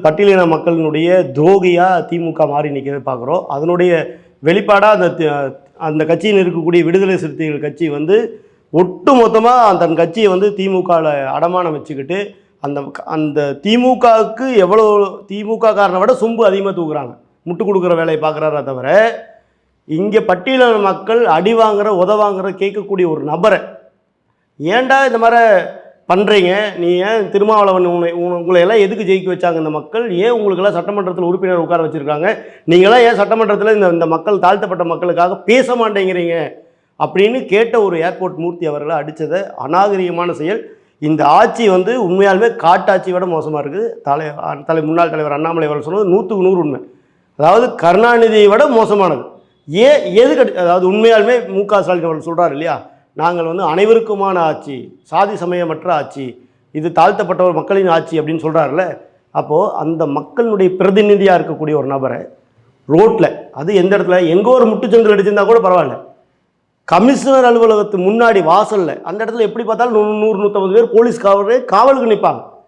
பட்டியலின மக்களினுடைய துரோகியாக திமுக மாறி நிற்கிறத பார்க்குறோம். அதனுடைய வெளிப்பாடாக அந்த கட்சியில் இருக்கக்கூடிய விடுதலை சிறுத்தைகள் கட்சி வந்து ஒட்டு மொத்தமாக தன் கட்சியை வந்து திமுகவில் அடமானம் வச்சுக்கிட்டு அந்த அந்த திமுகவுக்கு எவ்வளோ திமுக காரனை விட சொம்பு அதிகமாக தூக்குறாங்க. முட்டு கொடுக்குற வேலையை பார்க்குறாரா தவிர இங்கே பட்டியலின மக்கள் அடி வாங்குற உதவாங்கிற கேட்கக்கூடிய ஒரு நபரை ஏன்டா இந்த மாதிரி பண்ணுறீங்க, நீ ஏன் திருமாவளவன் உங்களை எல்லாம் எதுக்கு ஜெயிக்க வச்சாங்க இந்த மக்கள், ஏன் உங்களுக்கெல்லாம் சட்டமன்றத்தில் உறுப்பினர் உட்கார வச்சுருக்காங்க, நீங்களாம் ஏன் சட்டமன்றத்தில் இந்த மக்கள் தாழ்த்தப்பட்ட மக்களுக்காக பேச மாட்டேங்கிறீங்க அப்படின்னு கேட்ட ஒரு ஏர்போர்ட் மூர்த்தி அவர்களை அடித்ததை அநாகரிகமான செயல். இந்த ஆட்சி வந்து உண்மையாலுமே காட்டாட்சியை விட மோசமாக இருக்குது. முன்னாள் தலைவர் அண்ணாமலை அவர்கள் சொன்னது 100க்கு 100 உண்மை. அதாவது கருணாநிதியை விட மோசமானது. அதாவது உண்மையாலுமே மு.க. ஸ்டாலின் அவர்கள் சொல்கிறார் இல்லையா, நாங்கள் வந்து அனைவருக்குமான ஆட்சி, சாதி சமயமற்ற ஆட்சி, இது தாழ்த்தப்பட்டவர் மக்களின் ஆட்சி அப்படின்னு சொல்கிறார்ல. அப்போது அந்த மக்களுடைய பிரதிநிதியாக இருக்கக்கூடிய ஒரு நபரை ரோட்டில், அது எந்த இடத்துல, எங்கோ ஒரு முட்டுச்சந்தில் அடிச்சிருந்தா கூட பரவாயில்ல, கமிஷனர் அலுவலகத்து முன்னாடி வாசலில் அந்த இடத்துல எப்படி பார்த்தாலும் 100-150 பேர் போலீஸ் காவலுக்கு நிற்பாங்க.